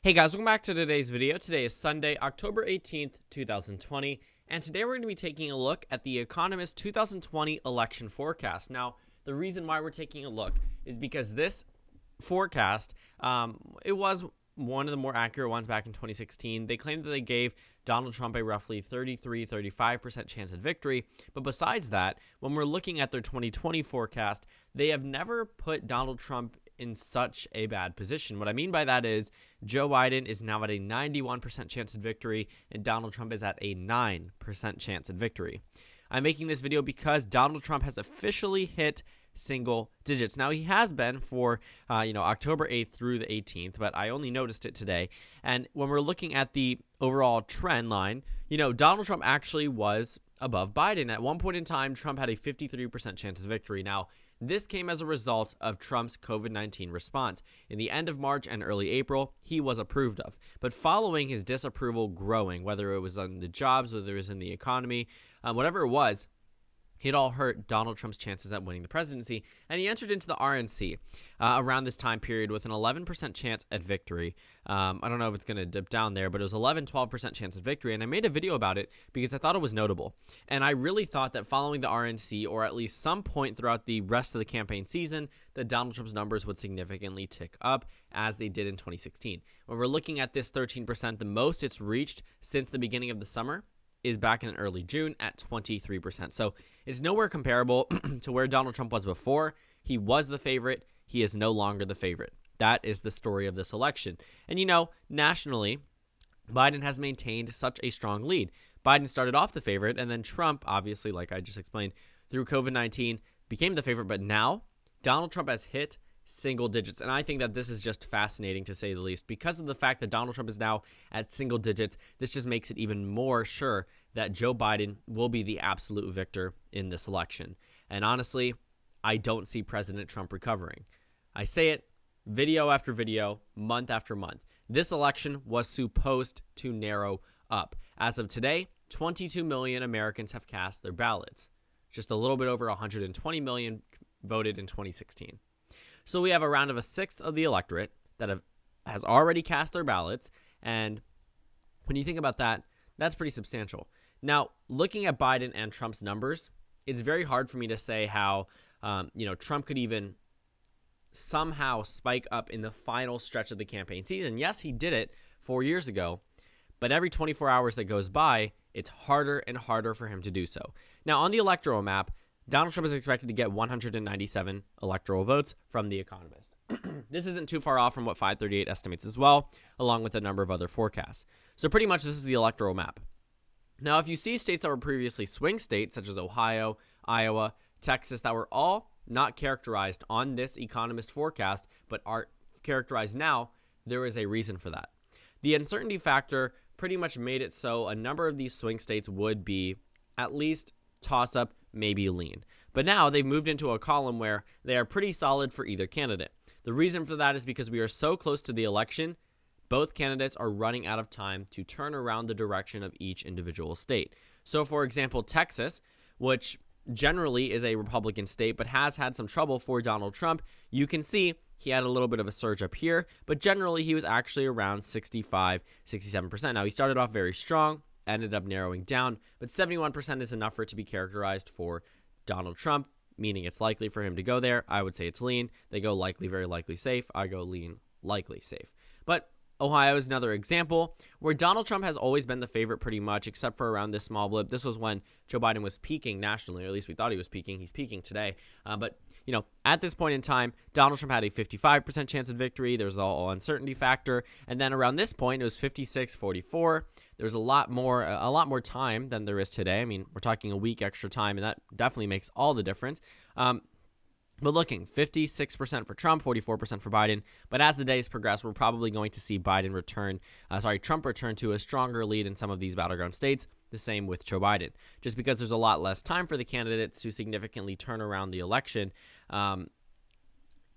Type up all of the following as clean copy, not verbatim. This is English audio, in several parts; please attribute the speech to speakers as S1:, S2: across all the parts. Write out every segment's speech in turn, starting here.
S1: Hey guys, welcome back to today's video. Today is Sunday, October 18th, 2020, and today we're going to be taking a look at the Economist 2020 election forecast. Now, the reason why we're taking a look is because this forecast, it was one of the more accurate ones back in 2016. They claimed that they gave Donald Trump a roughly 33-35% chance at victory, but besides that, when we're looking at their 2020 forecast, they have never put Donald Trump in such a bad position. What I mean by that is Joe Biden is now at a 91% chance at victory and Donald Trump is at a 9% chance at victory. I'm making this video because Donald Trump has officially hit single digits. Now, he has been for October 8th through the 18th, but I only noticed it today. And when we're looking at the overall trend line, Donald Trump actually was above Biden. At one point in time, Trump had a 53% chance of victory. Now, this came as a result of Trump's COVID-19 response. In the end of March and early April, he was approved of. But following his disapproval growing, whether it was on the jobs, whether it was in the economy, whatever it was, it all hurt Donald Trump's chances at winning the presidency, and he entered into the RNC around this time period with an 11% chance at victory. I don't know if it's going to dip down there, but it was 11-12% chance at victory, and I made a video about it because I thought it was notable. And I really thought that following the RNC, or at least some point throughout the rest of the campaign season, that Donald Trump's numbers would significantly tick up, as they did in 2016. When we're looking at this 13%, the most it's reached since the beginning of the summer is back in early June at 23%. So it's nowhere comparable to where Donald Trump was before. He was the favorite. He is no longer the favorite. That is the story of this election. And nationally, Biden has maintained such a strong lead. Biden started off the favorite, and then Trump, obviously, like I just explained, through COVID-19, became the favorite. But now, Donald Trump has hit single digits, and I think that this is just fascinating, to say the least. Because of the fact that Donald Trump is now at single digits, this just makes it even more sure that Joe Biden will be the absolute victor in this election. And honestly, I don't see President Trump recovering. I say it video after video, month after month. This election was supposed to narrow up. As of today, 22 million Americans have cast their ballots. Just a little bit over 120 million voted in 2016. So we have around of a sixth of the electorate that has already cast their ballots. And when you think about that, that's pretty substantial. Now, looking at Biden and Trump's numbers, it's very hard for me to say how, Trump could even somehow spike up in the final stretch of the campaign season. Yes, he did it 4 years ago, but every 24 hours that goes by, it's harder and harder for him to do so. Now, on the electoral map, Donald Trump is expected to get 197 electoral votes from The Economist. This isn't too far off from what 538 estimates as well, along with a number of other forecasts. So pretty much this is the electoral map. Now, if you see states that were previously swing states, such as Ohio, Iowa, Texas, that were all not characterized on this Economist forecast, but are characterized now, there is a reason for that. The uncertainty factor pretty much made it so a number of these swing states would be at least toss-up, maybe lean. But now they've moved into a column where they are pretty solid for either candidate. The reason for that is because we are so close to the election, both candidates are running out of time to turn around the direction of each individual state. So, for example, Texas, which generally is a Republican state but has had some trouble for Donald Trump, you can see he had a little bit of a surge up here, but generally he was actually around 65-67%. Now, he started off very strong, ended up narrowing down, but 71% is enough for it to be characterized for Donald Trump, meaning it's likely for him to go there. I would say it's lean. They go likely, very likely, safe. I go lean, likely, safe. But Ohio is another example where Donald Trump has always been the favorite pretty much, except for around this small blip. This was when Joe Biden was peaking nationally, or at least we thought he was peaking. He's peaking today. But at this point in time, Donald Trump had a 55% chance of victory. There's the whole uncertainty factor. And then around this point, it was 56-44. There's a lot more time than there is today. I mean, we're talking a week extra time, and that definitely makes all the difference. But looking, 56% for Trump, 44% for Biden. But as the days progress, we're probably going to see Trump return to a stronger lead in some of these battleground states. The same with Joe Biden. Just because there's a lot less time for the candidates to significantly turn around the election,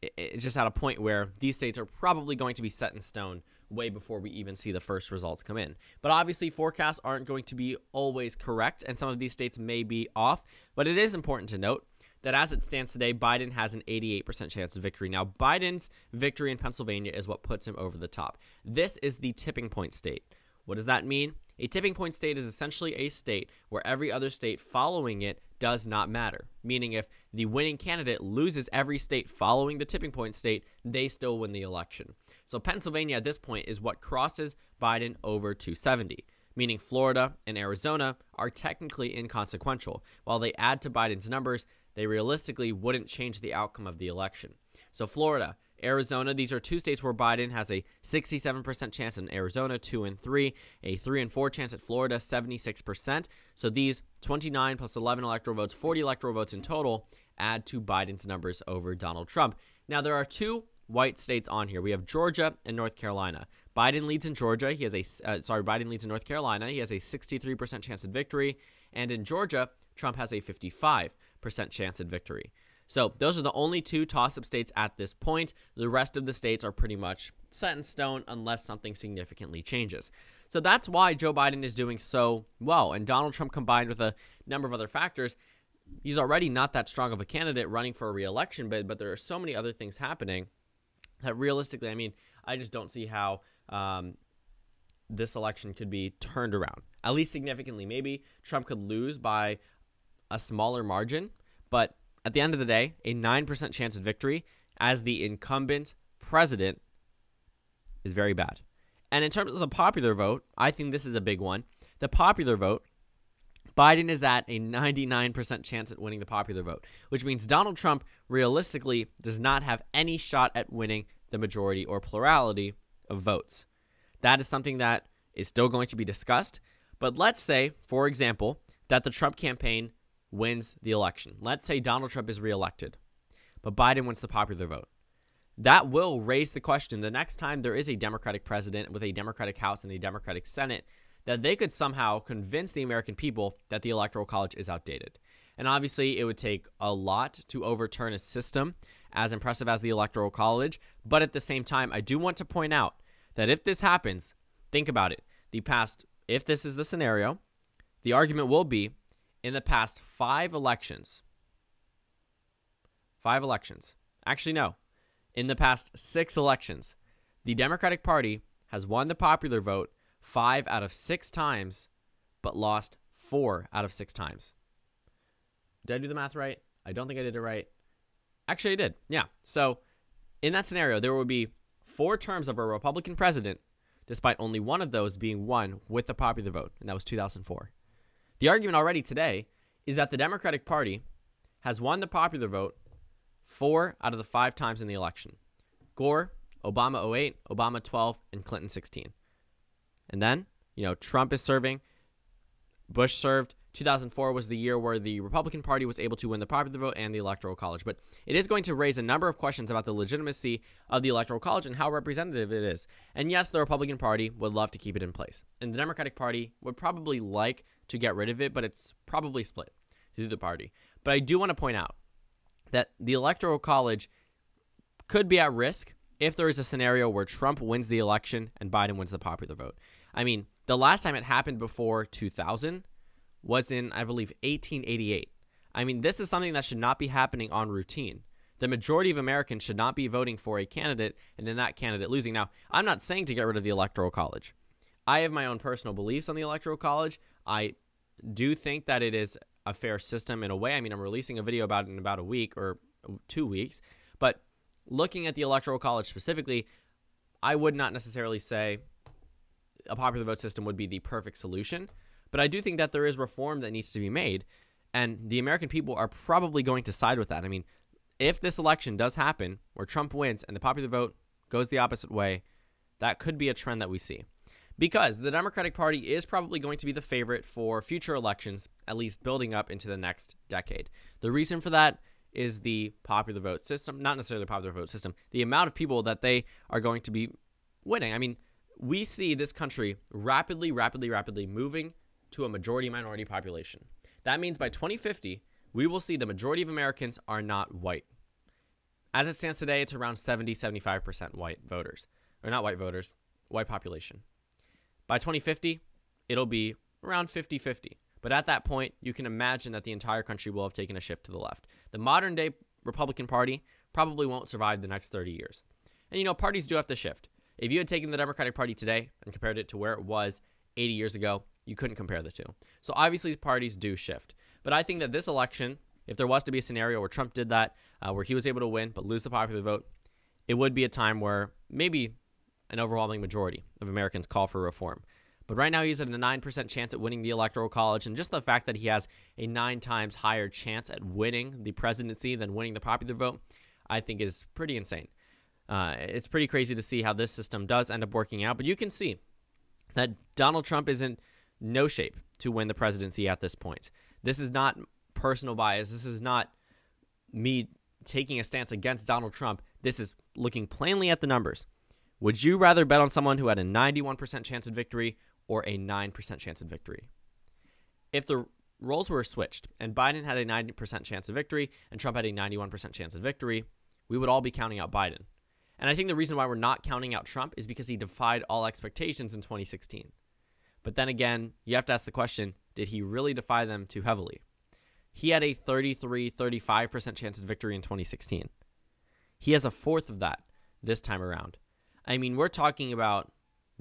S1: it's just at a point where these states are probably going to be set in stone way before we even see the first results come in. But obviously, forecasts aren't going to be always correct, and some of these states may be off. But it is important to note that as it stands today, Biden has an 88% chance of victory. Now, Biden's victory in Pennsylvania is what puts him over the top. This is the tipping point state. What does that mean? A tipping point state is essentially a state where every other state following it does not matter. Meaning if the winning candidate loses every state following the tipping point state, they still win the election. So Pennsylvania at this point is what crosses Biden over 270. Meaning Florida and Arizona are technically inconsequential. While they add to Biden's numbers, they realistically wouldn't change the outcome of the election. So Florida, Arizona, these are two states where Biden has a 67% chance in Arizona, 2 and 3, a 3 and 4 chance at Florida, 76%. So these 29 plus 11 electoral votes, 40 electoral votes in total, add to Biden's numbers over Donald Trump. Now, there are two white states on here. We have Georgia and North Carolina. Biden leads in Georgia. Biden leads in North Carolina. He has a 63% chance of victory. And in Georgia, Trump has a 55% chance at victory. So those are the only two toss-up states at this point. The rest of the states are pretty much set in stone unless something significantly changes. So that's why Joe Biden is doing so well. And Donald Trump, combined with a number of other factors, he's already not that strong of a candidate running for a re-election bid, but there are so many other things happening that realistically, I mean, I just don't see how this election could be turned around, at least significantly. Maybe Trump could lose by a smaller margin, but at the end of the day, a 9% chance of victory as the incumbent president is very bad. And in terms of the popular vote, I think this is a big one. The popular vote, Biden is at a 99% chance at winning the popular vote, which means Donald Trump realistically does not have any shot at winning the majority or plurality of votes. That is something that is still going to be discussed. But let's say, for example, that the Trump campaign wins the election. Let's say Donald Trump is reelected, but Biden wins the popular vote. That will raise the question the next time there is a Democratic president with a Democratic House and a Democratic Senate, that they could somehow convince the American people that the Electoral College is outdated. And obviously, it would take a lot to overturn a system as impressive as the Electoral College. But at the same time, I do want to point out that if this happens, think about it. If this is the scenario, the argument will be in the past 5 elections, actually no, in the past 6 elections, the Democratic Party has won the popular vote 5 out of 6 times, but lost 4 out of 6 times. Did I do the math right? I don't think I did it right. Actually, I did. Yeah. So in that scenario, there would be 4 terms of a Republican president, despite only one of those being won with the popular vote, and that was 2004. The argument already today is that the Democratic Party has won the popular vote 4 out of the 5 times in the election. Gore, Obama 08, Obama 12, and Clinton 16. And then, Trump is serving, Bush served. 2004 was the year where the Republican Party was able to win the popular vote and the Electoral College. But it is going to raise a number of questions about the legitimacy of the Electoral College and how representative it is. And yes, the Republican Party would love to keep it in place. And the Democratic Party would probably like to get rid of it, but it's probably split through the party. But I do want to point out that the Electoral College could be at risk if there is a scenario where Trump wins the election and Biden wins the popular vote. I mean, the last time it happened before 2000 was in, I believe, 1888. I mean, this is something that should not be happening on routine. The majority of Americans should not be voting for a candidate and then that candidate losing. Now, I'm not saying to get rid of the Electoral College. I have my own personal beliefs on the Electoral College. I do think that it is a fair system in a way. I mean, I'm releasing a video about it in about a week or 2 weeks. But looking at the Electoral College specifically, I would not necessarily say a popular vote system would be the perfect solution. But I do think that there is reform that needs to be made, and the American people are probably going to side with that. I mean, if this election does happen where Trump wins and the popular vote goes the opposite way, that could be a trend that we see. Because the Democratic Party is probably going to be the favorite for future elections, at least building up into the next decade. The reason for that is the popular vote system, not necessarily the popular vote system, the amount of people that they are going to be winning. I mean, we see this country rapidly moving to a majority-minority population. That means by 2050, we will see the majority of Americans are not white. As it stands today, it's around 70-75% white voters. Or not white voters, white population. By 2050, it'll be around 50-50. But at that point, you can imagine that the entire country will have taken a shift to the left. The modern day Republican Party probably won't survive the next 30 years. And, you know, parties do have to shift. If you had taken the Democratic Party today and compared it to where it was 80 years ago, you couldn't compare the two. So obviously parties do shift. But I think that this election, if there was to be a scenario where Trump did that, where he was able to win but lose the popular vote, it would be a time where maybe an overwhelming majority of Americans call for reform. But right now he's at a 9% chance at winning the Electoral College, and just the fact that he has a 9 times higher chance at winning the presidency than winning the popular vote, I think is pretty insane. It's pretty crazy to see how this system does end up working out, but you can see that Donald Trump is in no shape to win the presidency at this point. This is not personal bias. This is not me taking a stance against Donald Trump. This is looking plainly at the numbers. Would you rather bet on someone who had a 91% chance of victory or a 9% chance of victory? If the roles were switched and Biden had a 90% chance of victory and Trump had a 91% chance of victory, we would all be counting out Biden. And I think the reason why we're not counting out Trump is because he defied all expectations in 2016. But then again, you have to ask the question, did he really defy them too heavily? He had a 33-35% chance of victory in 2016. He has a fourth of that this time around. I mean, we're talking about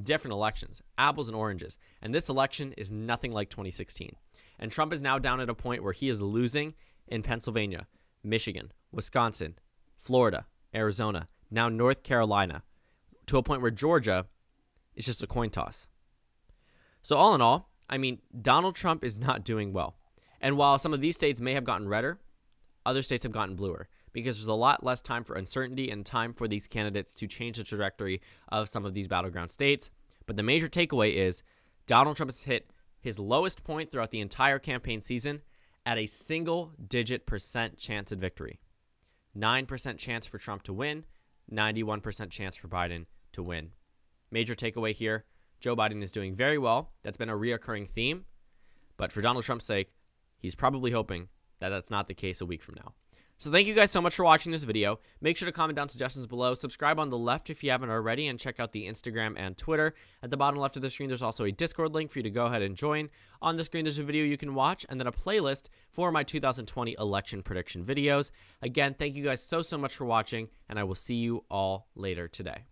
S1: different elections, apples and oranges, and this election is nothing like 2016. And Trump is now down at a point where he is losing in Pennsylvania, Michigan, Wisconsin, Florida, Arizona, now North Carolina, to a point where Georgia is just a coin toss. So all in all, I mean, Donald Trump is not doing well. And while some of these states may have gotten redder, other states have gotten bluer, because there's a lot less time for uncertainty and time for these candidates to change the trajectory of some of these battleground states. But the major takeaway is Donald Trump has hit his lowest point throughout the entire campaign season at a single-digit % chance of victory. 9% chance for Trump to win, 91% chance for Biden to win. Major takeaway here, Joe Biden is doing very well. That's been a reoccurring theme. But for Donald Trump's sake, he's probably hoping that that's not the case a week from now. So thank you guys so much for watching this video. Make sure to comment down suggestions below. Subscribe on the left if you haven't already, and check out the Instagram and Twitter. At the bottom left of the screen, there's also a Discord link for you to go ahead and join. On the screen, there's a video you can watch, and then a playlist for my 2020 election prediction videos. Again, thank you guys so much for watching, and I will see you all later today.